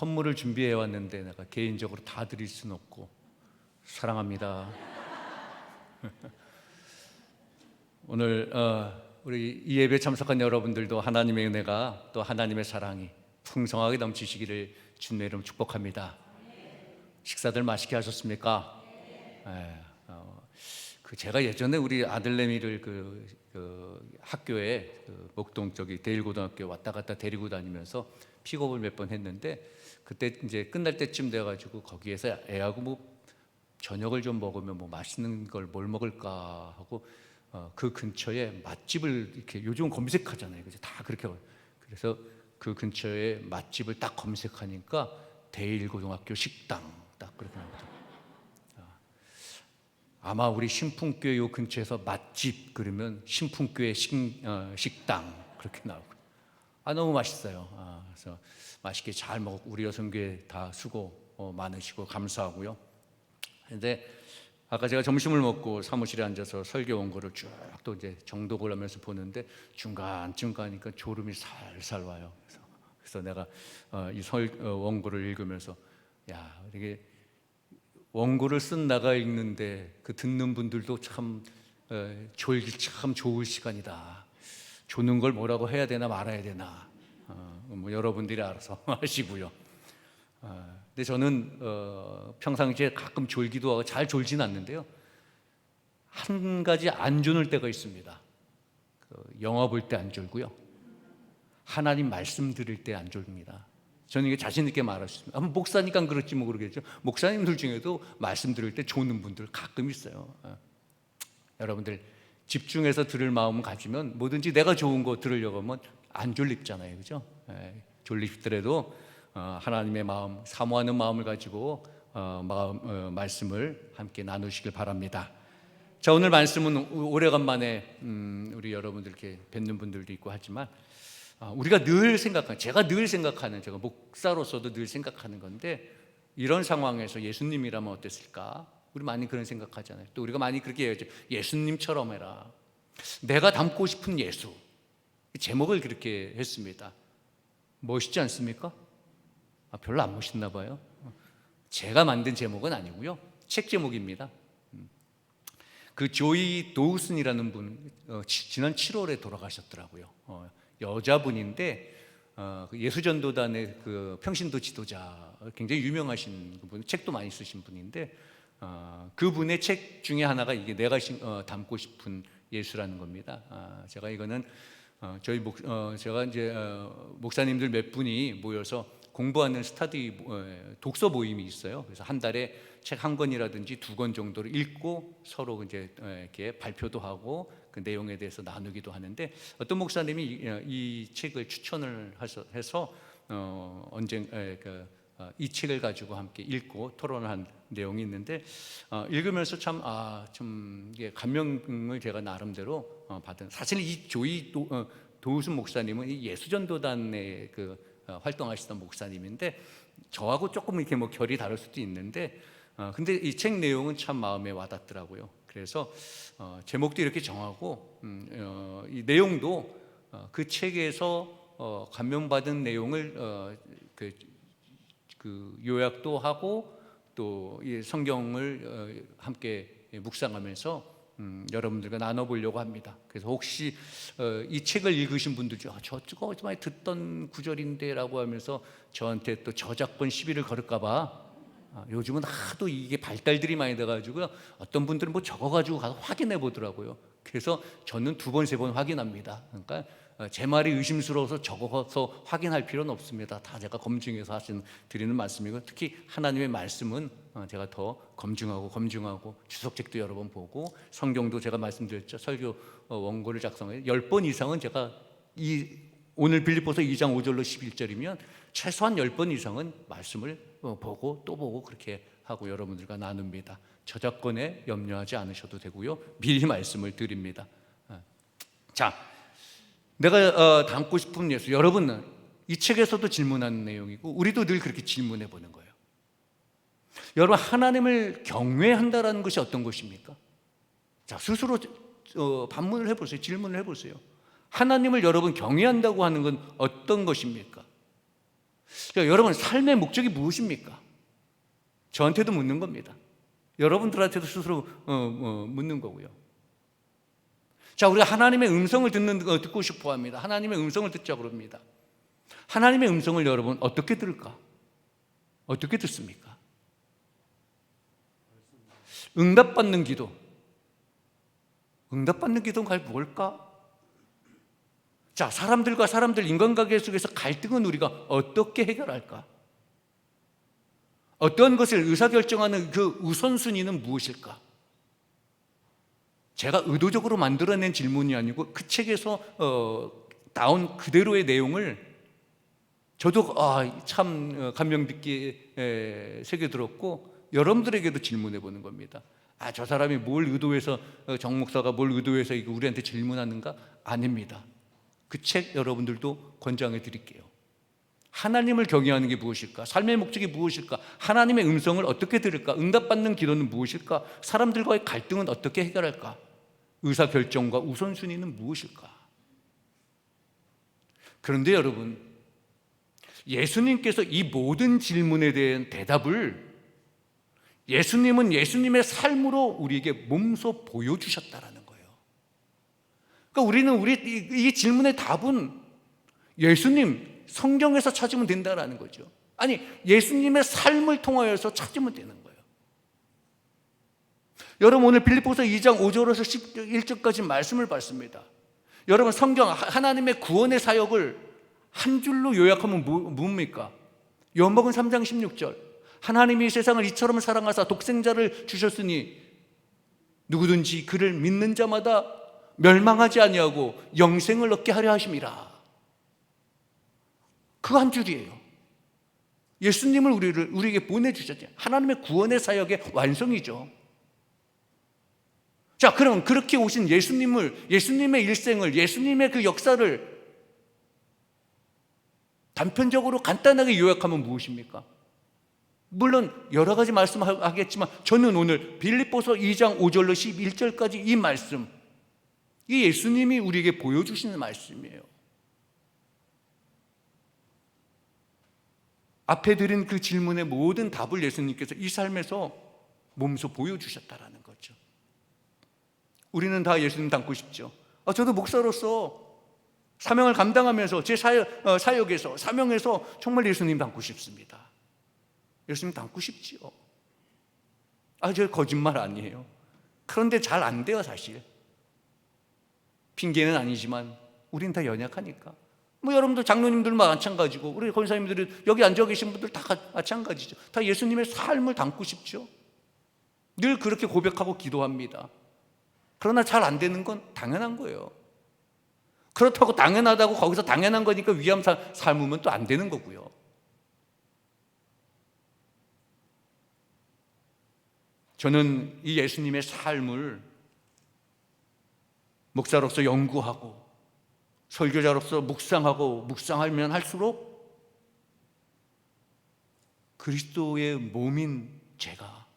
선물을 준비해 왔는데 내가 개인적으로 다 드릴 수는 없고 사랑합니다. 오늘 우리 이 예배 참석한 여러분들도 하나님의 은혜가 또 하나님의 사랑이 풍성하게 넘치시기를 주님의 이름 축복합니다. 식사들 맛있게 하셨습니까? 제가 예전에 우리 아들내미를 학교에 목동 쪽이 대일고등학교 왔다 갔다 데리고 다니면서 픽업을 몇 번 했는데, 그때 이제 끝날 때쯤 돼가지고 거기에서 애하고 뭐 저녁을 좀 먹으면 뭐 맛있는 걸 뭘 먹을까 하고 그 근처에 맛집을 이렇게 요즘 검색하잖아요, 그죠? 다 그렇게. 그래서 그 근처에 맛집을 딱 검색하니까 대일고등학교 식당 딱 그렇게 나오죠. 아마 우리 신풍교회 요 근처에서 맛집 그러면 신풍교회 식당 그렇게 나오고, 너무 맛있어요. 그래서 맛있게 잘 먹고 우리 여성교회 다 수고 많으시고 감사하고요. 근데 아까 제가 점심을 먹고 사무실에 앉아서 설교 원고를 쭉 또 이제 정독을 하면서 보는데 중간쯤 가니까 졸음이 살살 와요. 그래서 내가 이 원고를 읽으면서 이게 원고를 쓴 나가 읽는데 그 듣는 분들도 참 졸기 참 좋을 시간이다. 조는 걸 뭐라고 해야 되나 말아야 되나, 뭐 여러분들이 알아서 하시고요. 근데 저는 평상시에 가끔 졸기도 하고 잘 졸지는 않는데요, 한 가지 안 졸을 때가 있습니다. 영화 볼 때 안 졸고요, 하나님 말씀 들을 때 안 졸립니다. 저는 이게 자신 있게 말할 수 있습니다. 목사니까 그렇지 뭐 그러겠죠. 목사님들 중에도 말씀 들을 때 조는 분들 가끔 있어요. 여러분들 집중해서 들을 마음 가지면 뭐든지 내가 좋은 거 들으려고 하면 안 졸립잖아요, 그죠? 졸립더라도 하나님의 마음, 사모하는 마음을 가지고 말씀을 함께 나누시길 바랍니다. 자, 오늘 말씀은 오래간만에 우리 여러분들 이렇게 뵙는 분들도 있고 하지만 우리가 늘 생각하는, 제가 늘 생각하는, 제가 목사로서도 늘 생각하는 건데, 이런 상황에서 예수님이라면 어땠을까? 우리 많이 그런 생각하잖아요. 또 우리가 많이 그렇게 얘기하죠. 예수님처럼 해라. 내가 닮고 싶은 예수. 제목을 그렇게 했습니다. 멋있지 않습니까? 별로 안 멋있나 봐요. 제가 만든 제목은 아니고요, 책 제목입니다. 그 조이 도우슨이라는 분 지난 7월에 돌아가셨더라고요. 여자분인데 예수전도단의 그 평신도 지도자, 굉장히 유명하신 분, 책도 많이 쓰신 분인데 그분의 책 중에 하나가 이게 내가 닮고 싶은 예수라는 겁니다. 제가 이거는 제가 이제 목사님들 몇 분이 모여서 공부하는 스터디 독서 모임이 있어요. 그래서 한 달에 책 한 권이라든지 두 권 정도를 읽고 서로 이제 이렇게 발표도 하고 그 내용에 대해서 나누기도 하는데, 어떤 목사님이 이 책을 추천을 해서 이 책을 가지고 함께 읽고 토론한 내용이 있는데, 읽으면서 좀 이게 감명을 제가 나름대로 받은. 사실 이 조이 도우슨 목사님은 이 예수전도단에 활동하시던 목사님인데, 저하고 조금 이렇게 뭐 결이 다를 수도 있는데, 근데 이 책 내용은 참 마음에 와닿더라고요. 그래서 제목도 이렇게 정하고 이 내용도 그 책에서 감명받은 내용을 요약도 하고 또 이 성경을 함께 묵상하면서 여러분들과 나눠보려고 합니다. 그래서 혹시 이 책을 읽으신 분들 중에 저거 어디서 많이 듣던 구절인데 라고 하면서 저한테 또 저작권 시비를 걸을까 봐, 요즘은 하도 이게 발달들이 많이 돼가지고요, 어떤 분들은 뭐 적어가지고 가서 확인해 보더라고요. 그래서 저는 2번, 3번 확인합니다. 그러니까 제 말이 의심스러워서 적어서 확인할 필요는 없습니다. 다 제가 검증해서 드리는 말씀이고, 특히 하나님의 말씀은 제가 더 검증하고 주석책도 여러 번 보고 성경도 제가 말씀드렸죠. 설교 원고를 작성해 10번 이상은 제가 오늘 빌립보서 2장 5절로 11절이면 최소한 10번 이상은 말씀을 보고 또 보고 그렇게 하고 여러분들과 나눕니다. 저작권에 염려하지 않으셔도 되고요, 미리 말씀을 드립니다. 자, 내가 닮고 싶은 예수, 여러분은 이 책에서도 질문하는 내용이고 우리도 늘 그렇게 질문해 보는 거예요. 여러분, 하나님을 경외한다라는 것이 어떤 것입니까? 자, 스스로 반문을 해보세요. 질문을 해보세요. 하나님을 여러분 경외한다고 하는 건 어떤 것입니까? 그러니까 여러분, 삶의 목적이 무엇입니까? 저한테도 묻는 겁니다. 여러분들한테도 스스로 묻는 거고요. 자, 우리가 하나님의 음성을 듣고 싶어 합니다. 하나님의 음성을 듣자고 그럽니다. 하나님의 음성을 여러분 어떻게 들을까? 어떻게 듣습니까? 응답받는 기도. 응답받는 기도가 뭘까? 자, 사람들과 사람들 인간관계 속에서 갈등은 우리가 어떻게 해결할까? 어떤 것을 의사결정하는 그 우선순위는 무엇일까? 제가 의도적으로 만들어낸 질문이 아니고 그 책에서 나온 그대로의 내용을 저도 참 감명 깊게 새겨들었고 여러분들에게도 질문해 보는 겁니다. 저 사람이 뭘 의도해서, 정 목사가 뭘 의도해서 이거 우리한테 질문하는가? 아닙니다. 그 책 여러분들도 권장해 드릴게요. 하나님을 경외하는 게 무엇일까? 삶의 목적이 무엇일까? 하나님의 음성을 어떻게 들을까? 응답받는 기도는 무엇일까? 사람들과의 갈등은 어떻게 해결할까? 의사결정과 우선순위는 무엇일까? 그런데 여러분, 예수님께서 이 모든 질문에 대한 대답을 예수님은 예수님의 삶으로 우리에게 몸소 보여주셨다라는 거예요. 그러니까 우리는 이 질문의 답은 예수님, 성경에서 찾으면 된다라는 거죠. 아니, 예수님의 삶을 통하여서 찾으면 되는 거예요. 여러분, 오늘 빌립보서 2장 5절에서 11절까지 말씀을 봤습니다. 여러분, 성경 하나님의 구원의 사역을 한 줄로 요약하면 뭡니까? 요한복음 3장 16절, 하나님이 세상을 이처럼 사랑하사 독생자를 주셨으니 누구든지 그를 믿는 자마다 멸망하지 아니하고 영생을 얻게 하려 하심이라. 그 한 줄이에요. 예수님을 우리에게 보내주셨죠. 하나님의 구원의 사역의 완성이죠. 자, 그럼 그렇게 오신 예수님의 일생을, 예수님의 그 역사를 단편적으로 간단하게 요약하면 무엇입니까? 물론 여러 가지 말씀하겠지만 저는 오늘 빌립보서 2장 5절로 11절까지 이 말씀, 이 예수님이 우리에게 보여주시는 말씀이에요. 앞에 드린 그 질문의 모든 답을 예수님께서 이 삶에서 몸소 보여주셨다라는 거죠. 우리는 다 예수님 닮고 싶죠. 저도 목사로서 사명을 감당하면서 제 사역에서, 사명에서 정말 예수님 닮고 싶습니다. 예수님 닮고 싶지요. 저 거짓말 아니에요. 그런데 잘 안 돼요, 사실. 핑계는 아니지만 우린 다 연약하니까. 여러분들 장로님들 마찬가지고 우리 권사님들이 여기 앉아 계신 분들 다 마찬가지죠. 다 예수님의 삶을 담고 싶죠. 늘 그렇게 고백하고 기도합니다. 그러나 잘 안 되는 건 당연한 거예요. 그렇다고 당연하다고 거기서 당연한 거니까 위암 삶으면 또 안 되는 거고요. 저는 이 예수님의 삶을 목사로서 연구하고 설교자로서 묵상하면 할수록 그리스도의 몸인 제가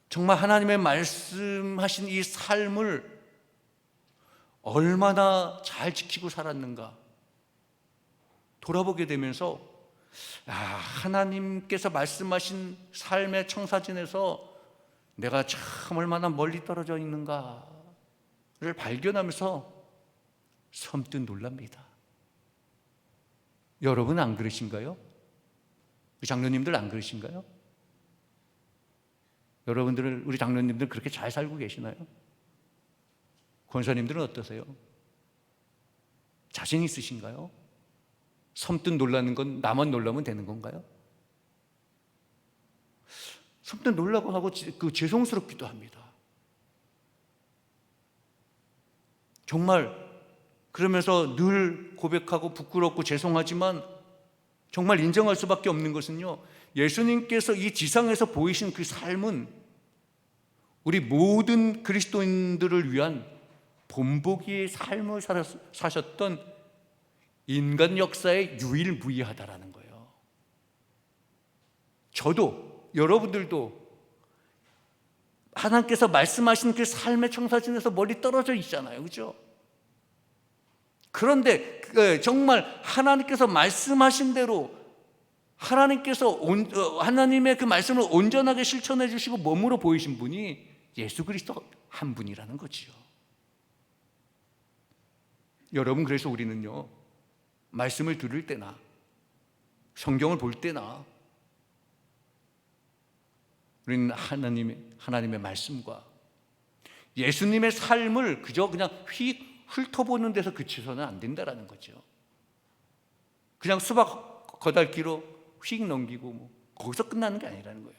정말 하나님의 말씀하신 이 삶을 얼마나 잘 지키고 살았는가 돌아보게 되면서 하나님께서 말씀하신 삶의 청사진에서 내가 참 얼마나 멀리 떨어져 있는가를 발견하면서 섬뜩 놀랍니다. 여러분 안 그러신가요? 장로님들 안 그러신가요? 우리 장로님들 그렇게 잘 살고 계시나요? 권사님들은 어떠세요? 자신 있으신가요? 섬뜩 놀라는 건 나만 놀라면 되는 건가요? 섬뜩 놀라고 하고 죄송스럽기도 합니다. 정말 그러면서 늘 고백하고 부끄럽고 죄송하지만 정말 인정할 수밖에 없는 것은요, 예수님께서 이 지상에서 보이신 그 삶은 우리 모든 그리스도인들을 위한 본보기의 삶을 사셨던 인간 역사의 유일무이하다라는 거예요. 저도 여러분들도 하나님께서 말씀하신 그 삶의 청사진에서 멀리 떨어져 있잖아요. 그렇죠? 그런데 정말 하나님께서 말씀하신 대로 하나님의 그 말씀을 온전하게 실천해 주시고 몸으로 보이신 분이 예수 그리스도 한 분이라는 거지요. 여러분, 그래서 우리는요, 말씀을 들을 때나 성경을 볼 때나 우리는 하나님의 말씀과 예수님의 삶을 그냥 휙 훑어보는 데서 그치서는 안 된다라는 거죠. 그냥 수박 거달기로 휙 넘기고 거기서 끝나는 게 아니라는 거예요.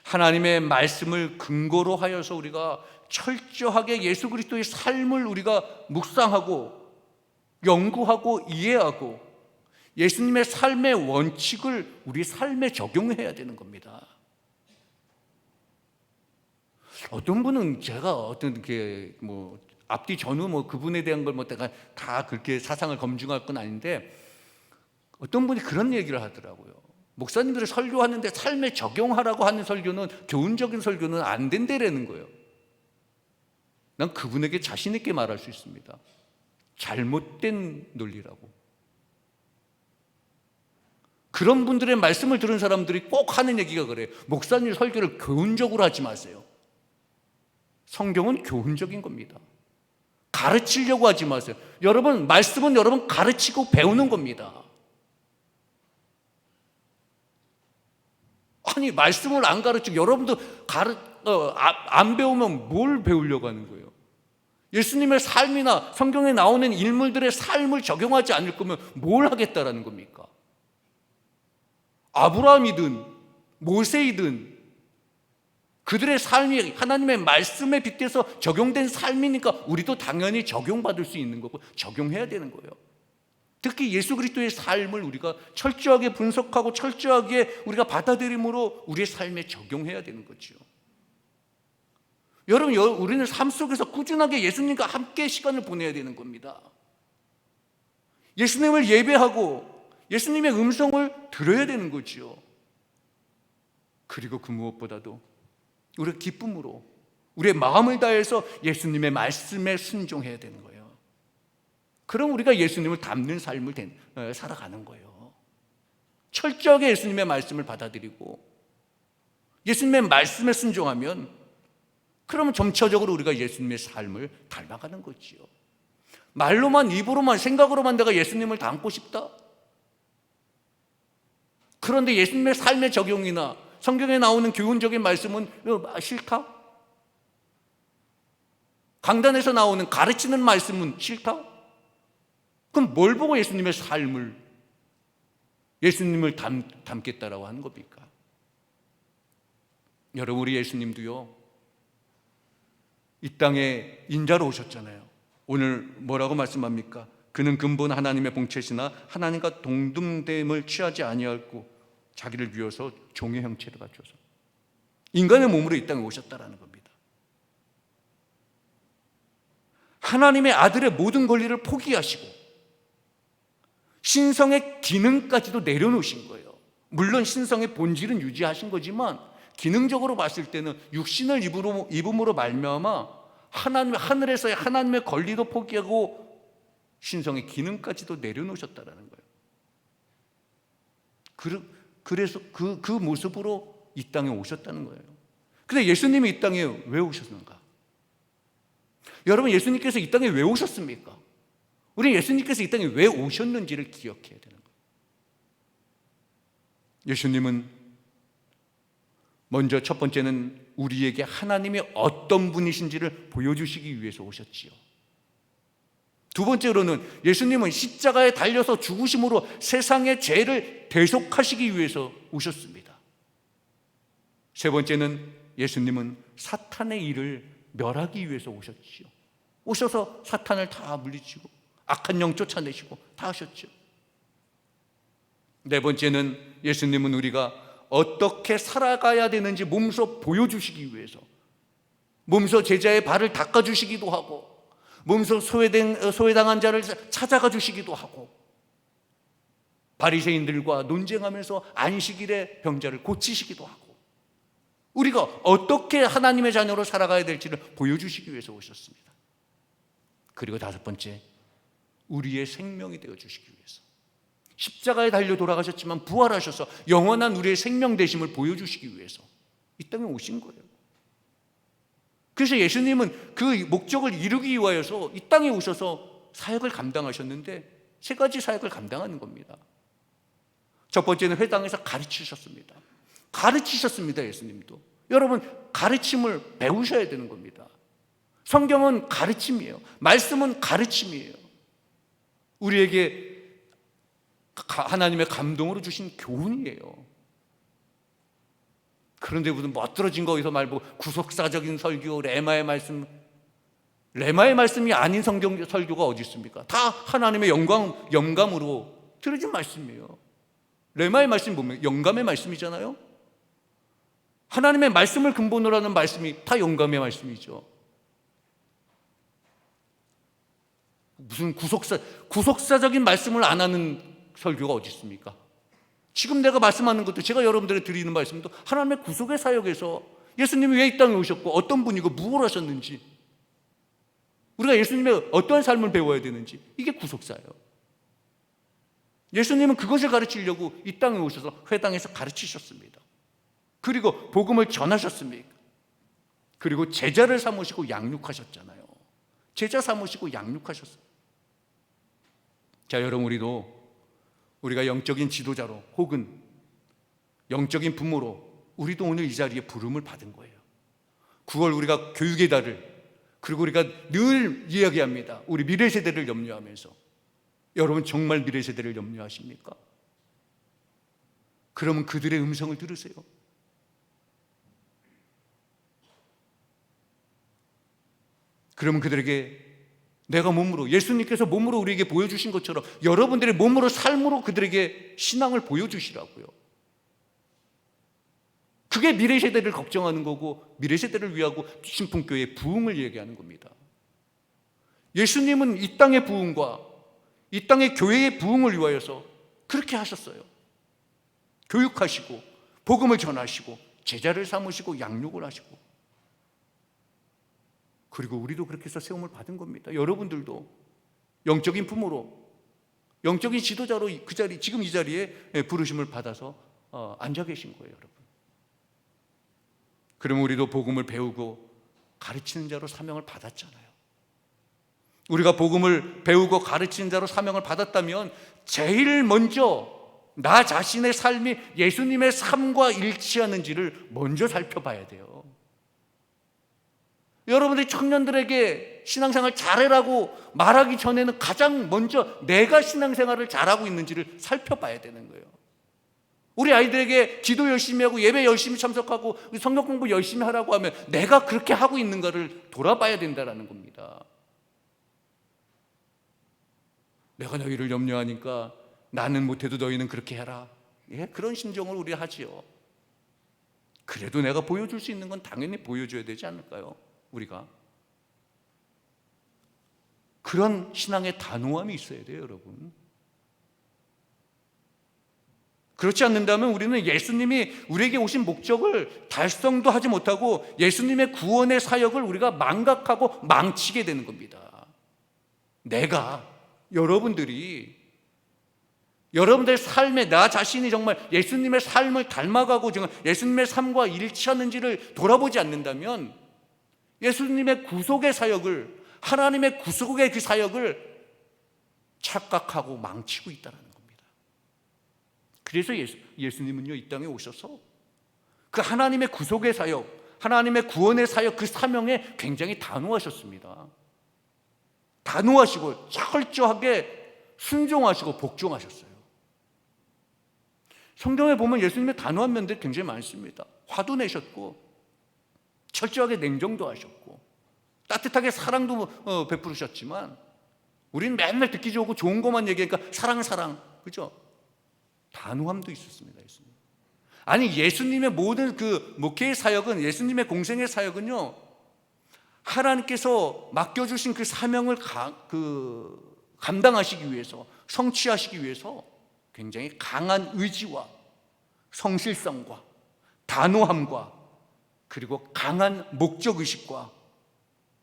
하나님의 말씀을 근거로 하여서 우리가 철저하게 예수 그리스도의 삶을 우리가 묵상하고 연구하고 이해하고 예수님의 삶의 원칙을 우리 삶에 적용해야 되는 겁니다. 어떤 분은 제가 어떤 게 앞뒤 전후 그분에 대한 걸 내가 다 그렇게 사상을 검증할 건 아닌데, 어떤 분이 그런 얘기를 하더라고요. 목사님들이 설교하는데 삶에 적용하라고 하는 설교는, 교훈적인 설교는 안 된다라는 거예요. 난 그분에게 자신 있게 말할 수 있습니다. 잘못된 논리라고. 그런 분들의 말씀을 들은 사람들이 꼭 하는 얘기가 그래요. 목사님 설교를 교훈적으로 하지 마세요. 성경은 교훈적인 겁니다. 가르치려고 하지 마세요. 여러분, 말씀은 여러분 가르치고 배우는 겁니다. 아니, 말씀을 안 가르치고 여러분도 안 배우면 뭘 배우려고 하는 거예요? 예수님의 삶이나 성경에 나오는 인물들의 삶을 적용하지 않을 거면 뭘 하겠다라는 겁니까? 아브라함이든 모세이든 그들의 삶이 하나님의 말씀에 빗대서 적용된 삶이니까 우리도 당연히 적용받을 수 있는 거고 적용해야 되는 거예요. 특히 예수 그리스도의 삶을 우리가 철저하게 분석하고 철저하게 우리가 받아들임으로 우리의 삶에 적용해야 되는 거죠. 여러분, 우리는 삶 속에서 꾸준하게 예수님과 함께 시간을 보내야 되는 겁니다. 예수님을 예배하고 예수님의 음성을 들어야 되는 거죠. 그리고 그 무엇보다도 우리가 기쁨으로 우리의 마음을 다해서 예수님의 말씀에 순종해야 되는 거예요. 그럼 우리가 예수님을 닮는 삶을 살아가는 거예요. 철저하게 예수님의 말씀을 받아들이고 예수님의 말씀에 순종하면, 그러면 점차적으로 우리가 예수님의 삶을 닮아가는 거지요. 말로만, 입으로만, 생각으로만 내가 예수님을 닮고 싶다? 그런데 예수님의 삶의 적용이나 성경에 나오는 교훈적인 말씀은 싫다? 강단에서 나오는 가르치는 말씀은 싫다? 그럼 뭘 보고 예수님의 삶을, 예수님을 닮겠다라고 하는 겁니까? 여러분, 우리 예수님도요, 이 땅에 인자로 오셨잖아요. 오늘 뭐라고 말씀합니까? 그는 근본 하나님의 본체시나 하나님과 동등됨을 취하지 아니하고 자기를 비워서 종의 형체를 갖춰서 인간의 몸으로 이 땅에 오셨다라는 겁니다. 하나님의 아들의 모든 권리를 포기하시고 신성의 기능까지도 내려놓으신 거예요. 물론 신성의 본질은 유지하신 거지만 기능적으로 봤을 때는 육신을 입음으로 말미암아 하늘에서의 하나님의 권리도 포기하고 신성의 기능까지도 내려놓으셨다라는 거예요. 그래서 그 모습으로 이 땅에 오셨다는 거예요. 근데 예수님이 이 땅에 왜 오셨는가? 여러분, 예수님께서 이 땅에 왜 오셨습니까? 우리 예수님께서 이 땅에 왜 오셨는지를 기억해야 되는 거예요. 예수님은 먼저 첫 번째는 우리에게 하나님이 어떤 분이신지를 보여주시기 위해서 오셨지요. 두 번째로는 예수님은 십자가에 달려서 죽으심으로 세상의 죄를 대속하시기 위해서 오셨습니다. 세 번째는 예수님은 사탄의 일을 멸하기 위해서 오셨지요. 오셔서 사탄을 다 물리치고 악한 영 쫓아내시고 다 하셨죠. 네 번째는 예수님은 우리가 어떻게 살아가야 되는지 몸소 보여주시기 위해서, 몸소 제자의 발을 닦아주시기도 하고 몸소 소외당한 자를 찾아가 주시기도 하고 바리새인들과 논쟁하면서 안식일에 병자를 고치시기도 하고 우리가 어떻게 하나님의 자녀로 살아가야 될지를 보여주시기 위해서 오셨습니다. 그리고 다섯 번째, 우리의 생명이 되어 주시기 위해서, 십자가에 달려 돌아가셨지만 부활하셔서 영원한 우리의 생명 되심을 보여주시기 위해서 이 땅에 오신 거예요. 그래서 예수님은 그 목적을 이루기 위하여서 이 땅에 오셔서 사역을 감당하셨는데 세 가지 사역을 감당하는 겁니다. 첫 번째는 회당에서 가르치셨습니다. 가르치셨습니다. 예수님도. 여러분, 가르침을 배우셔야 되는 겁니다. 성경은 가르침이에요. 말씀은 가르침이에요. 우리에게 하나님의 감동으로 주신 교훈이에요. 그런데 무슨 멋들어진 거기서 말고 구속사적인 설교, 레마의 말씀이 아닌 성경 설교가 어디 있습니까? 다 하나님의 영감으로 들어진 말씀이에요. 레마의 말씀이 보면 영감의 말씀이잖아요. 하나님의 말씀을 근본으로 하는 말씀이 다 영감의 말씀이죠. 무슨 구속사적인 말씀을 안 하는 설교가 어디 있습니까? 지금 내가 말씀하는 것도, 제가 여러분들에게 드리는 말씀도 하나님의 구속의 사역에서 예수님이 왜 이 땅에 오셨고 어떤 분이고 무엇을 하셨는지, 우리가 예수님의 어떠한 삶을 배워야 되는지, 이게 구속사예요. 예수님은 그것을 가르치려고 이 땅에 오셔서 회당에서 가르치셨습니다. 그리고 복음을 전하셨습니다. 그리고 제자를 삼으시고 양육하셨잖아요. 제자 삼으시고 양육하셨어요. 자, 여러분, 우리가 영적인 지도자로 혹은 영적인 부모로 우리도 오늘 이 자리에 부름을 받은 거예요. 그걸 우리가 교육의 달을, 그리고 우리가 늘 이야기합니다. 우리 미래 세대를 염려하면서. 여러분, 정말 미래 세대를 염려하십니까? 그러면 그들의 음성을 들으세요. 그러면 그들에게 내가 몸으로, 예수님께서 몸으로 우리에게 보여주신 것처럼 여러분들의 몸으로, 삶으로 그들에게 신앙을 보여주시라고요. 그게 미래 세대를 걱정하는 거고, 미래 세대를 위하고 신풍교회의 부흥을 얘기하는 겁니다. 예수님은 이 땅의 부흥과 이 땅의 교회의 부흥을 위하여서 그렇게 하셨어요. 교육하시고 복음을 전하시고 제자를 삼으시고 양육을 하시고, 그리고 우리도 그렇게 해서 세움을 받은 겁니다. 여러분들도 영적인 부모로, 영적인 지도자로 그 자리, 지금 이 자리에 부르심을 받아서 앉아 계신 거예요, 여러분. 그러면 우리도 복음을 배우고 가르치는 자로 사명을 받았잖아요. 우리가 복음을 배우고 가르치는 자로 사명을 받았다면 제일 먼저 나 자신의 삶이 예수님의 삶과 일치하는지를 먼저 살펴봐야 돼요. 여러분들이 청년들에게 신앙생활 잘해라고 말하기 전에는 가장 먼저 내가 신앙생활을 잘하고 있는지를 살펴봐야 되는 거예요. 우리 아이들에게 기도 열심히 하고 예배 열심히 참석하고 성경 공부 열심히 하라고 하면 내가 그렇게 하고 있는가를 돌아봐야 된다는 겁니다. 내가 너희를 염려하니까 나는 못해도 너희는 그렇게 해라. 예, 그런 심정을 우리 하지요. 그래도 내가 보여줄 수 있는 건 당연히 보여줘야 되지 않을까요? 우리가 그런 신앙의 단호함이 있어야 돼요, 여러분. 그렇지 않는다면 우리는 예수님이 우리에게 오신 목적을 달성도 하지 못하고 예수님의 구원의 사역을 우리가 망각하고 망치게 되는 겁니다. 여러분들의 삶에 나 자신이 정말 예수님의 삶을 닮아가고 정말 예수님의 삶과 일치하는지를 돌아보지 않는다면 예수님의 구속의 사역을, 하나님의 구속의 그 사역을 착각하고 망치고 있다는 겁니다. 그래서 예수님은요, 이 땅에 오셔서 그 하나님의 구속의 사역, 하나님의 구원의 사역, 그 사명에 굉장히 단호하셨습니다. 단호하시고 철저하게 순종하시고 복종하셨어요. 성경에 보면 예수님의 단호한 면들이 굉장히 많습니다. 화도 내셨고 철저하게 냉정도 하셨고 따뜻하게 사랑도 베푸셨지만 우리는 맨날 듣기 좋고 좋은 것만 얘기하니까 사랑, 그죠? 단호함도 있었습니다. 예수님. 아니, 예수님의 모든 그 목회의 사역은, 예수님의 공생의 사역은요, 하나님께서 맡겨주신 그 사명을 감당하시기 위해서, 성취하시기 위해서 굉장히 강한 의지와 성실성과 단호함과 그리고 강한 목적의식과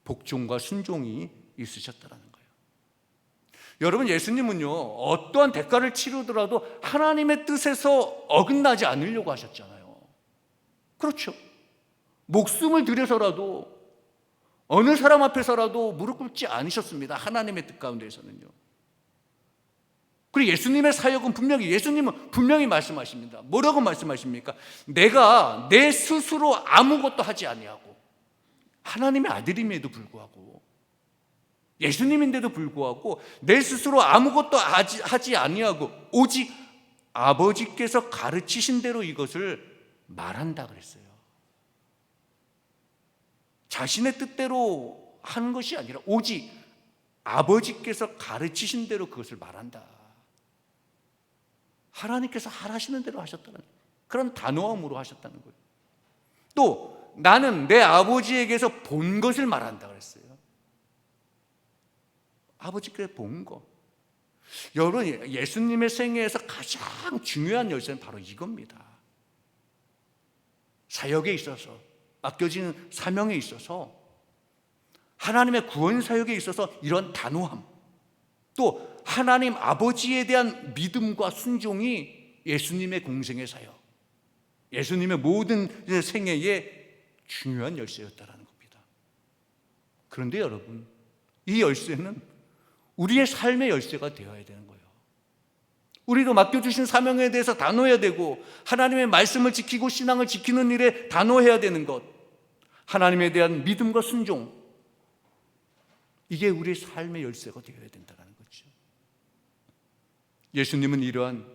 복종과 순종이 있으셨다는 거예요. 여러분, 예수님은요, 어떠한 대가를 치르더라도 하나님의 뜻에서 어긋나지 않으려고 하셨잖아요. 그렇죠. 목숨을 들여서라도 어느 사람 앞에서라도 무릎 꿇지 않으셨습니다. 하나님의 뜻 가운데에서는요. 그리고 예수님은 분명히 말씀하십니다. 뭐라고 말씀하십니까? 내가 내 스스로 아무것도 하지 아니하고, 하나님의 아들임에도 불구하고, 예수님인데도 불구하고 내 스스로 아무것도 하지 아니하고 오직 아버지께서 가르치신 대로 이것을 말한다 그랬어요. 자신의 뜻대로 하는 것이 아니라 오직 아버지께서 가르치신 대로 그것을 말한다. 하나님께서 하라시는 대로 하셨다는 그런 단호함으로 하셨다는 거예요. 또 나는 내 아버지에게서 본 것을 말한다 그랬어요. 아버지께서 본 것. 여러분, 예수님의 생애에서 가장 중요한 열쇠는 바로 이겁니다. 사역에 있어서, 맡겨진 사명에 있어서, 하나님의 구원 사역에 있어서 이런 단호함, 또 하나님 아버지에 대한 믿음과 순종이 예수님의 공생의 사역, 예수님의 모든 생애의 중요한 열쇠였다는 겁니다. 그런데 여러분, 이 열쇠는 우리의 삶의 열쇠가 되어야 되는 거예요. 우리도 맡겨주신 사명에 대해서 단호해야 되고, 하나님의 말씀을 지키고 신앙을 지키는 일에 단호해야 되는 것, 하나님에 대한 믿음과 순종, 이게 우리의 삶의 열쇠가 되어야 된다는 거죠. 예수님은 이러한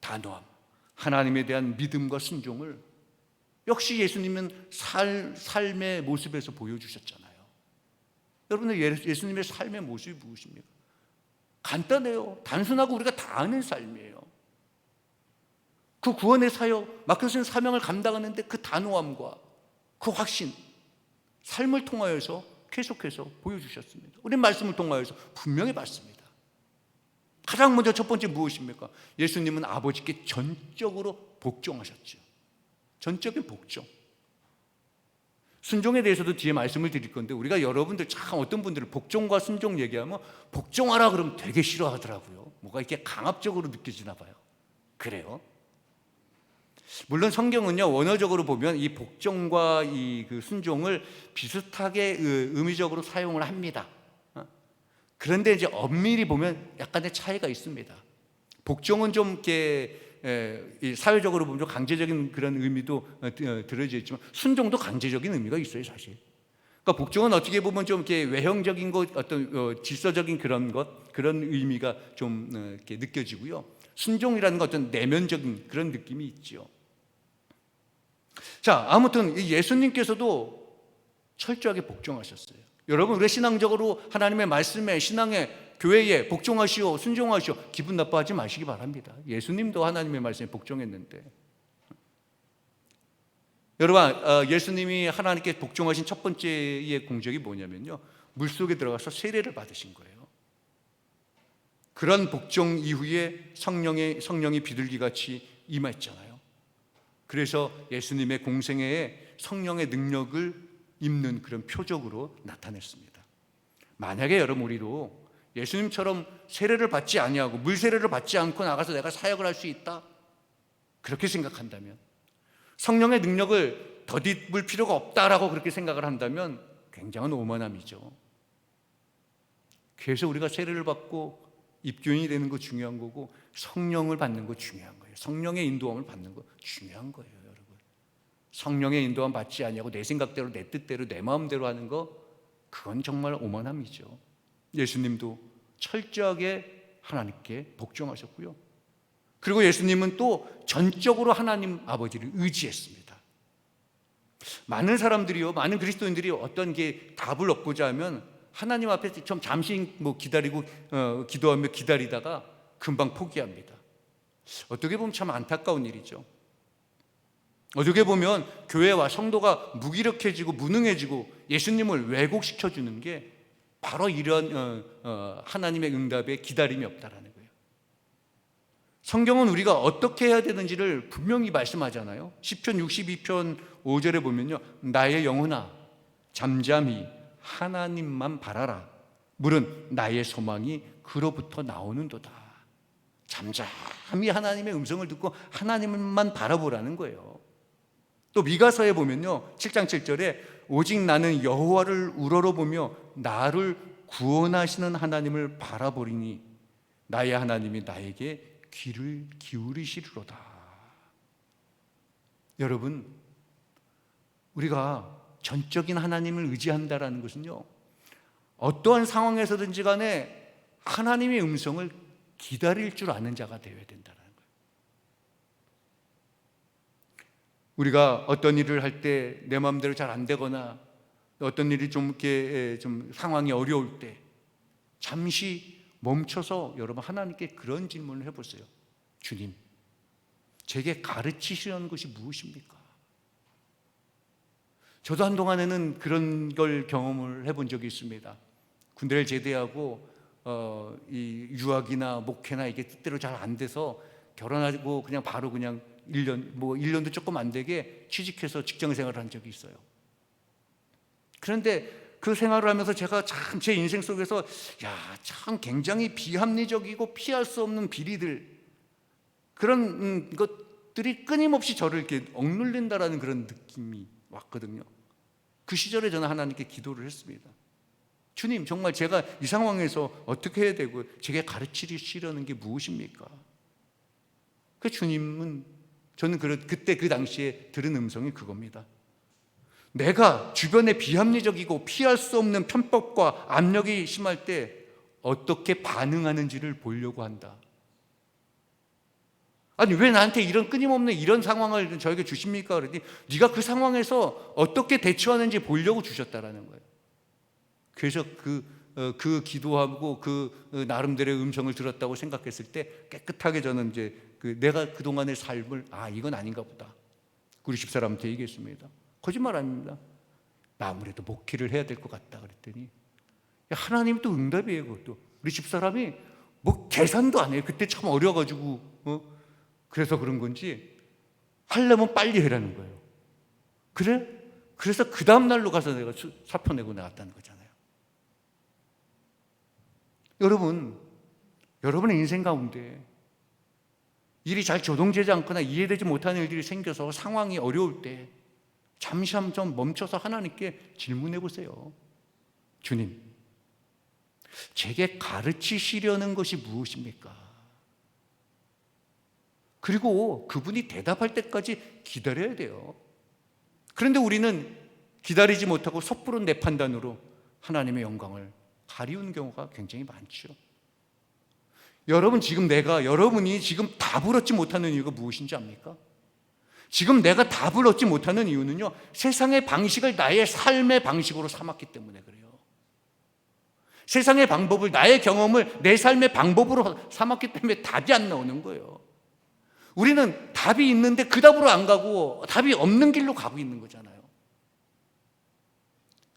단호함, 하나님에 대한 믿음과 순종을 역시 예수님은 삶의 모습에서 보여주셨잖아요. 여러분들, 예수님의 삶의 모습이 무엇입니까? 간단해요. 단순하고 우리가 다 아는 삶이에요. 그 구원의 사역, 맡겨진 사명을 감당하는데 그 단호함과 그 확신, 삶을 통하여서 계속해서 보여주셨습니다. 우리 말씀을 통하여서 분명히 봤습니다. 가장 먼저 첫 번째 무엇입니까? 예수님은 아버지께 전적으로 복종하셨죠. 전적인 복종. 순종에 대해서도 뒤에 말씀을 드릴 건데, 우리가 여러분들 참 어떤 분들은 복종과 순종 얘기하면 복종하라 그러면 되게 싫어하더라고요. 뭐가 이렇게 강압적으로 느껴지나 봐요. 그래요? 물론 성경은요, 원어적으로 보면 이 복종과 그 순종을 비슷하게 의미적으로 사용을 합니다. 그런데 이제 엄밀히 보면 약간의 차이가 있습니다. 복종은 좀 이렇게 사회적으로 보면 좀 강제적인 그런 의미도 들어져 있지만, 순종도 강제적인 의미가 있어요, 사실. 그러니까 복종은 어떻게 보면 좀 이렇게 외형적인 것, 어떤 질서적인 그런 의미가 좀 이렇게 느껴지고요. 순종이라는 건 어떤 내면적인 그런 느낌이 있죠. 자, 아무튼 예수님께서도 철저하게 복종하셨어요. 여러분, 우리 신앙적으로 하나님의 말씀에, 신앙에, 교회에 복종하시오, 순종하시오, 기분 나빠하지 마시기 바랍니다. 예수님도 하나님의 말씀에 복종했는데. 여러분, 예수님이 하나님께 복종하신 첫 번째의 공적이 뭐냐면요, 물속에 들어가서 세례를 받으신 거예요. 그런 복종 이후에 성령이 비둘기같이 임했잖아요. 그래서 예수님의 공생애에 성령의 능력을 입는 그런 표적으로 나타냈습니다. 만약에 여러분, 우리도 예수님처럼 세례를 받지 아니하고 물세례를 받지 않고 나가서 내가 사역을 할 수 있다, 그렇게 생각한다면, 성령의 능력을 덧입을 필요가 없다라고 그렇게 생각을 한다면 굉장한 오만함이죠. 그래서 우리가 세례를 받고 입교인이 되는 거 중요한 거고, 성령을 받는 거 중요한 거예요. 성령의 인도함을 받는 거 중요한 거예요, 여러분. 성령의 인도함 받지 아니하고 내 생각대로, 내 뜻대로, 내 마음대로 하는 거, 그건 정말 오만함이죠. 예수님도 철저하게 하나님께 복종하셨고요. 그리고 예수님은 또 전적으로 하나님 아버지를 의지했습니다. 많은 사람들이요, 많은 그리스도인들이 어떤 게 답을 얻고자 하면 하나님 앞에 좀 잠시 기다리고 기도하며 기다리다가 금방 포기합니다. 어떻게 보면 참 안타까운 일이죠. 어떻게 보면 교회와 성도가 무기력해지고 무능해지고 예수님을 왜곡시켜주는 게 바로 이런 하나님의 응답에 기다림이 없다라는 거예요. 성경은 우리가 어떻게 해야 되는지를 분명히 말씀하잖아요. 시편 62편 5절에 보면요, 나의 영혼아 잠잠히 하나님만 바라라. 물은 나의 소망이 그로부터 나오는도다. 잠잠히 하나님의 음성을 듣고 하나님만 바라보라는 거예요. 또 미가서에 보면요, 7장 7절에 오직 나는 여호와를 우러러보며 나를 구원하시는 하나님을 바라보리니 나의 하나님이 나에게 귀를 기울이시리로다. 여러분, 우리가 전적인 하나님을 의지한다라는 것은요, 어떠한 상황에서든지 간에 하나님의 음성을 기다릴 줄 아는 자가 되어야 된다는 거예요. 우리가 어떤 일을 할 때 내 마음대로 잘 안 되거나 어떤 일이 좀 이렇게 좀 상황이 어려울 때 잠시 멈춰서 여러분 하나님께 그런 질문을 해보세요. 주님, 제게 가르치시려는 것이 무엇입니까? 저도 한동안에는 그런 걸 경험을 해본 적이 있습니다. 군대를 제대하고 이 유학이나 목회나 이게 뜻대로 잘 안 돼서 결혼하고 그냥 바로 그냥 1년도 조금 안 되게 취직해서 직장 생활을 한 적이 있어요. 그런데 그 생활을 하면서 제가 참 제 인생 속에서 참 굉장히 비합리적이고 피할 수 없는 비리들, 그런 것들이 끊임없이 저를 이렇게 억눌린다라는 그런 느낌이 왔거든요. 그 시절에 저는 하나님께 기도를 했습니다. 주님, 정말 제가 이 상황에서 어떻게 해야 되고 제게 가르치시려는 게 무엇입니까? 그 주님은, 저는 그때 그 당시에 들은 음성이 그겁니다. 내가 주변에 비합리적이고 피할 수 없는 편법과 압력이 심할 때 어떻게 반응하는지를 보려고 한다. 아니, 왜 나한테 이런 끊임없는 이런 상황을 저에게 주십니까? 그랬더니 네가 그 상황에서 어떻게 대처하는지 보려고 주셨다라는 거예요. 그래서 그 기도하고 그 나름대로의 음성을 들었다고 생각했을 때 깨끗하게 저는 이제 내가 그동안의 삶을 이건 아닌가 보다. 우리 집사람한테 얘기했습니다. 거짓말 아닙니다. 나 아무래도 목회를 해야 될 것 같다 그랬더니 하나님이 또 응답이에요. 그것도 우리 집사람이 뭐 계산도 안 해요. 그때 참 어려가지고 그래서 그런 건지 하려면 빨리 해라는 거예요. 그래? 그래서 그 다음날로 가서 내가 사표 내고 나갔다는 거잖아요. 여러분의 인생 가운데 일이 잘 조동되지 않거나 이해되지 못하는 일들이 생겨서 상황이 어려울 때 잠시 한번 멈춰서 하나님께 질문해 보세요. 주님, 제게 가르치시려는 것이 무엇입니까? 그리고 그분이 대답할 때까지 기다려야 돼요. 그런데 우리는 기다리지 못하고 섣부른 내 판단으로 하나님의 영광을 가리운 경우가 굉장히 많죠. 여러분이 지금 답을 얻지 못하는 이유가 무엇인지 압니까? 지금 내가 답을 얻지 못하는 이유는요, 세상의 방식을 나의 삶의 방식으로 삼았기 때문에 그래요. 세상의 방법을, 나의 경험을 내 삶의 방법으로 삼았기 때문에 답이 안 나오는 거예요. 우리는 답이 있는데 그 답으로 안 가고 답이 없는 길로 가고 있는 거잖아요.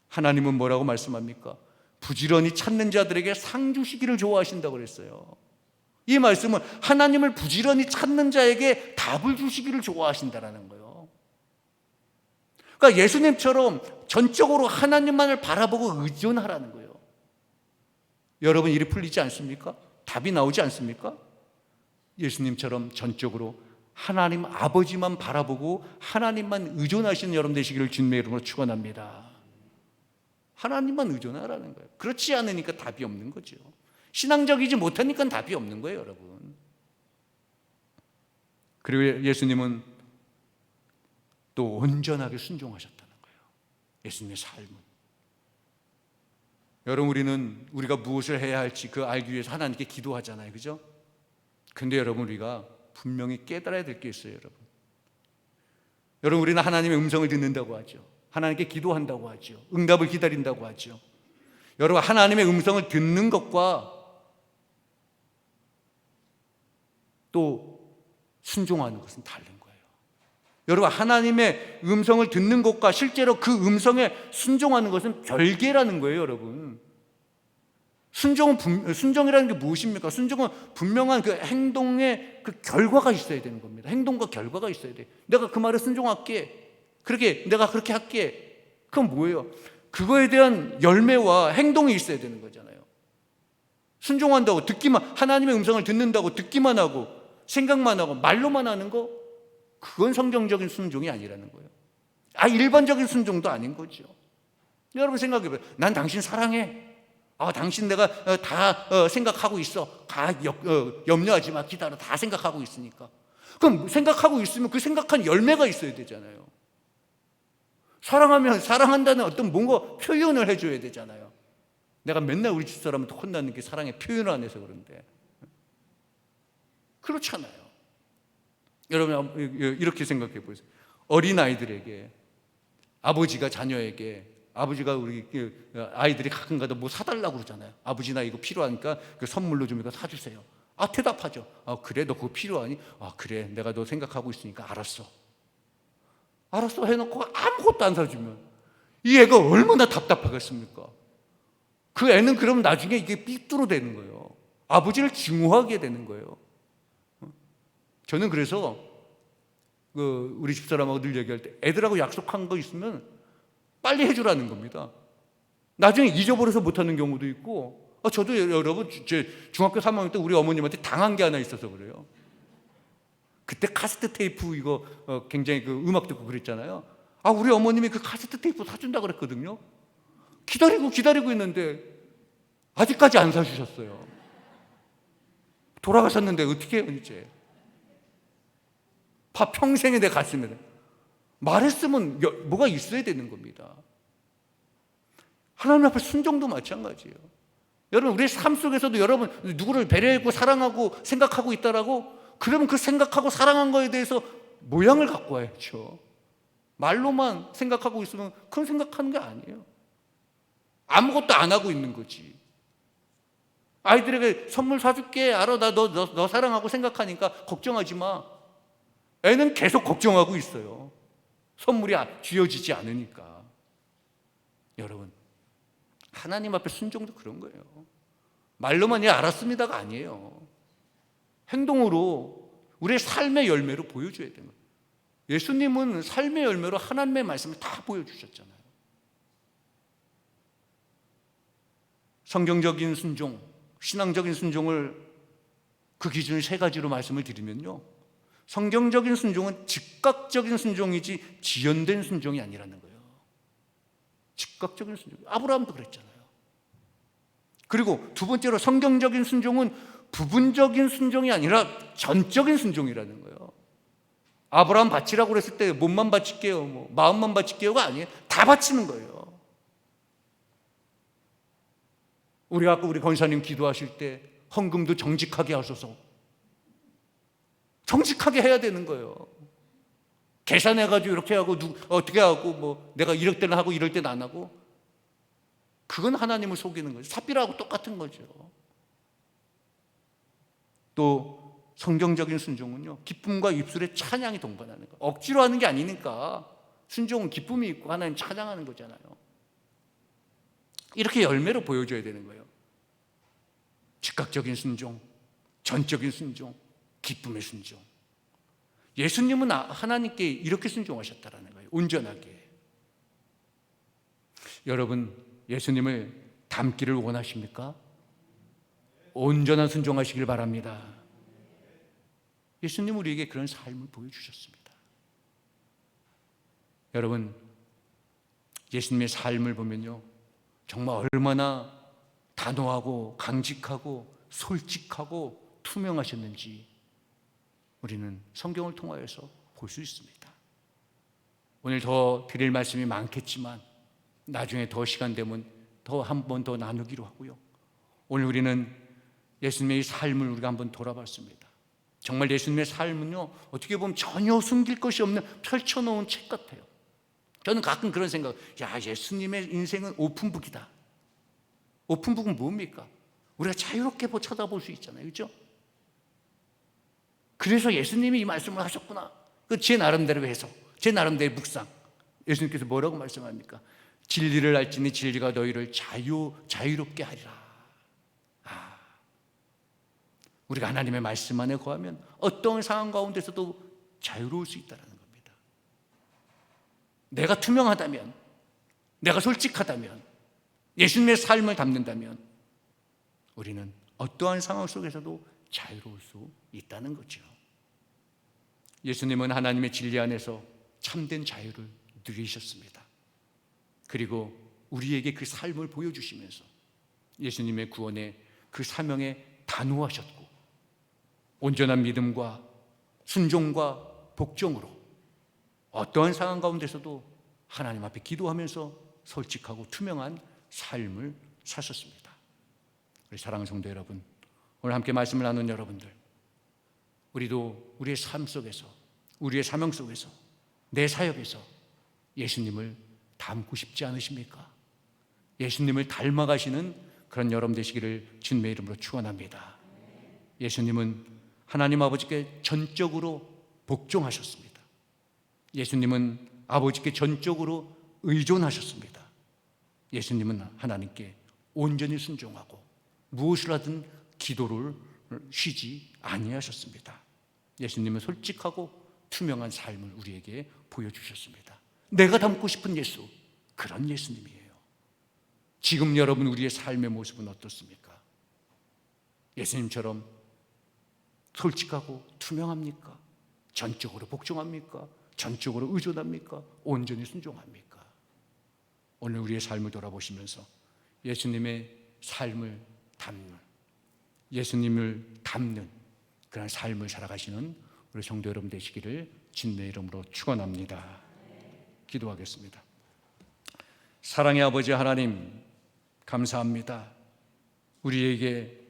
하나님은 뭐라고 말씀합니까? 부지런히 찾는 자들에게 상 주시기를 좋아하신다고 그랬어요. 이 말씀은 하나님을 부지런히 찾는 자에게 답을 주시기를 좋아하신다는 거예요. 그러니까 예수님처럼 전적으로 하나님만을 바라보고 의존하라는 거예요. 여러분, 일이 풀리지 않습니까? 답이 나오지 않습니까? 예수님처럼 전적으로 하나님 아버지만 바라보고 하나님만 의존하시는 여러분 되시기를 주님의 이름으로 축원합니다. 하나님만 의존하라는 거예요. 그렇지 않으니까 답이 없는 거죠. 신앙적이지 못하니까 답이 없는 거예요, 여러분. 그리고 예수님은 또 온전하게 순종하셨다는 거예요. 예수님의 삶은. 여러분, 우리가 무엇을 해야 할지 그 알기 위해서 하나님께 기도하잖아요, 그죠? 근데 여러분, 우리가 분명히 깨달아야 될 게 있어요, 여러분. 우리는 하나님의 음성을 듣는다고 하죠. 하나님께 기도한다고 하죠. 응답을 기다린다고 하죠. 여러분, 하나님의 음성을 듣는 것과 또 순종하는 것은 다른 거예요. 여러분, 하나님의 음성을 듣는 것과 실제로 그 음성에 순종하는 것은 별개라는 거예요, 여러분. 순종이라는 게 무엇입니까? 순종은 분명한 그 행동의 그 결과가 있어야 되는 겁니다. 행동과 결과가 있어야 돼. 내가 그 말에 순종할게. 내가 그렇게 할게. 그건 뭐예요? 그거에 대한 열매와 행동이 있어야 되는 거잖아요. 순종한다고 듣기만, 하나님의 음성을 듣는다고 듣기만 하고 생각만 하고 말로만 하는 거, 그건 성경적인 순종이 아니라는 거예요. 일반적인 순종도 아닌 거죠. 여러분 생각해봐요. 난 당신 사랑해. 당신 내가 다 생각하고 있어. 다 염려하지 마. 기다려. 다 생각하고 있으니까. 그럼 생각하고 있으면 그 생각한 열매가 있어야 되잖아요. 사랑하면 사랑한다는 어떤 뭔가 표현을 해줘야 되잖아요. 내가 맨날 우리 집사람한테 혼나는 게 사랑의 표현을 안 해서 그런데, 그렇잖아요. 여러분 이렇게 생각해 보세요. 어린아이들에게 아버지가 자녀에게, 아버지가 우리 아이들이 가끔가다 뭐 사달라고 그러잖아요. 아버지 나 이거 필요하니까 그 선물로 좀 이거 사주세요. 대답하죠. 그래 너 그거 필요하니? 그래 내가 너 생각하고 있으니까 알았어 해놓고 아무것도 안 사주면 이 애가 얼마나 답답하겠습니까? 그 애는 그럼 나중에 이게 삐뚤어 되는 거예요. 아버지를 증오하게 되는 거예요. 저는 그래서 우리 집사람하고 늘 얘기할 때 애들하고 약속한 거 있으면 빨리 해주라는 겁니다. 나중에 잊어버려서 못하는 경우도 있고, 저도 여러분 제 중학교 3학년 때 우리 어머님한테 당한 게 하나 있어서 그래요. 그때 카세트 테이프 이거 굉장히 그 음악 듣고 그랬잖아요. 우리 어머님이 그 카세트 테이프 사준다 그랬거든요. 기다리고 있는데 아직까지 안 사주셨어요. 돌아가셨는데 어떻게 해요 이제? 평생에 내 가슴에 말했으면 뭐가 있어야 되는 겁니다. 하나님 앞에 순종도 마찬가지예요. 여러분 우리의 삶 속에서도 여러분 누구를 배려하고 사랑하고 생각하고 있다라고, 그러면 그 생각하고 사랑한 거에 대해서 모양을 갖고 와야죠. 말로만 생각하고 있으면 그건 생각하는 게 아니에요. 아무것도 안 하고 있는 거지. 아이들에게 선물 사줄게. 알아, 나 너 사랑하고 생각하니까 걱정하지 마. 애는 계속 걱정하고 있어요. 선물이 쥐어지지 않으니까. 여러분 하나님 앞에 순종도 그런 거예요. 말로만 알았습니다가 아니에요. 행동으로 우리의 삶의 열매로 보여줘야 되는 거예요. 예수님은 삶의 열매로 하나님의 말씀을 다 보여주셨잖아요. 성경적인 순종, 신앙적인 순종을 그 기준 3가지로 말씀을 드리면요, 성경적인 순종은 즉각적인 순종이지 지연된 순종이 아니라는 거예요. 즉각적인 순종. 아브라함도 그랬잖아요. 그리고 두 번째로 성경적인 순종은 부분적인 순종이 아니라 전적인 순종이라는 거예요. 아브라함 바치라고 그랬을 때 몸만 바칠게요, 뭐 마음만 바칠게요가 아니에요. 다 바치는 거예요. 우리 권사님 기도하실 때 헌금도 정직하게 하소서. 정직하게 해야 되는 거예요. 계산해가지고 이렇게 하고 어떻게 하고 뭐 내가 이럴 때는 하고 이럴 때는 안 하고, 그건 하나님을 속이는 거죠. 삽비라하고 똑같은 거죠. 또 성경적인 순종은요, 기쁨과 입술에 찬양이 동반하는 거예요. 억지로 하는 게 아니니까 순종은 기쁨이 있고 하나님 찬양하는 거잖아요. 이렇게 열매로 보여줘야 되는 거예요. 즉각적인 순종, 전적인 순종, 기쁨의 순종. 예수님은 하나님께 이렇게 순종하셨다라는 거예요. 온전하게. 여러분 예수님을 닮기를 원하십니까? 온전한 순종하시길 바랍니다. 예수님은 우리에게 그런 삶을 보여주셨습니다. 여러분 예수님의 삶을 보면요, 정말 얼마나 단호하고 강직하고 솔직하고 투명하셨는지 우리는 성경을 통하여서 볼 수 있습니다. 오늘 더 드릴 말씀이 많겠지만 나중에 더 시간 되면 더 한 번 더 나누기로 하고요. 오늘 우리는 예수님의 삶을 우리가 한번 돌아봤습니다. 정말 예수님의 삶은요, 어떻게 보면 전혀 숨길 것이 없는 펼쳐놓은 책 같아요. 저는 가끔 그런 생각, 예수님의 인생은 오픈북이다. 오픈북은 뭡니까? 우리가 자유롭게 쳐다볼 수 있잖아요. 그렇죠? 그래서 예수님이 이 말씀을 하셨구나. 제 나름대로 해서, 제 나름대로 묵상. 예수님께서 뭐라고 말씀합니까? 진리를 알지니 진리가 너희를 자유롭게 하리라. 우리가 하나님의 말씀 안에 거하면 어떤 상황 가운데서도 자유로울 수 있다는 겁니다. 내가 투명하다면, 내가 솔직하다면, 예수님의 삶을 담는다면 우리는 어떠한 상황 속에서도 자유로울 수 있다는 거죠. 예수님은 하나님의 진리 안에서 참된 자유를 누리셨습니다. 그리고 우리에게 그 삶을 보여주시면서 예수님의 구원의 그 사명에 단호하셨고 온전한 믿음과 순종과 복종으로 어떠한 상황 가운데서도 하나님 앞에 기도하면서 솔직하고 투명한 삶을 사셨습니다. 우리 사랑하는 성도 여러분, 오늘 함께 말씀을 나눈 여러분들, 우리도 우리의 삶 속에서, 우리의 사명 속에서, 내 사역에서 예수님을 닮고 싶지 않으십니까? 예수님을 닮아가시는 그런 여러분 되시기를 주님의 이름으로 축원합니다. 예수님은 하나님 아버지께 전적으로 복종하셨습니다. 예수님은 아버지께 전적으로 의존하셨습니다. 예수님은 하나님께 온전히 순종하고 무엇을 하든 기도를 쉬지 아니하셨습니다. 예수님은 솔직하고 투명한 삶을 우리에게 보여주셨습니다. 내가 닮고 싶은 예수, 그런 예수님이에요. 지금 여러분 우리의 삶의 모습은 어떻습니까? 예수님처럼 솔직하고 투명합니까? 전적으로 복종합니까? 전적으로 의존합니까? 온전히 순종합니까? 오늘 우리의 삶을 돌아보시면서 예수님의 삶을 닮는, 예수님을 닮는 그런 삶을 살아가시는 우리 성도 여러분 되시기를 주님의 이름으로 축원합니다. 기도하겠습니다. 사랑의 아버지 하나님, 감사합니다. 우리에게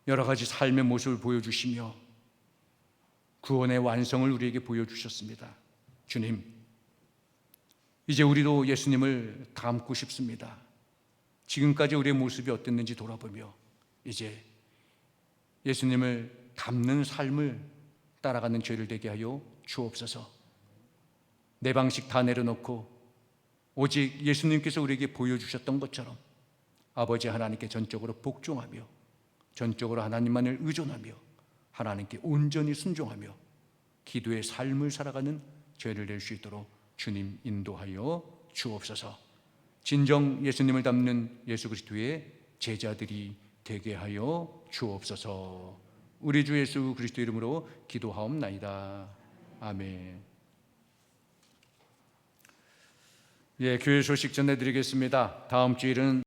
여러 가지 삶의 모습을 보여주시며 구원의 완성을 우리에게 보여주셨습니다. 주님, 이제 우리도 예수님을 닮고 싶습니다. 지금까지 우리의 모습이 어땠는지 돌아보며 이제 예수님을 닮는 삶을 따라가는 죄를 되게 하여 주옵소서. 내 방식 다 내려놓고 오직 예수님께서 우리에게 보여주셨던 것처럼 아버지 하나님께 전적으로 복종하며 전적으로 하나님만을 의존하며 하나님께 온전히 순종하며 기도의 삶을 살아가는 죄를 낼 수 있도록 주님 인도하여 주옵소서. 진정 예수님을 닮는 예수 그리스도의 제자들이 되게 하여 주옵소서. 우리 주 예수 그리스도 이름으로 기도하옵나이다. 아멘. 교회 소식 전해드리겠습니다. 다음 주일은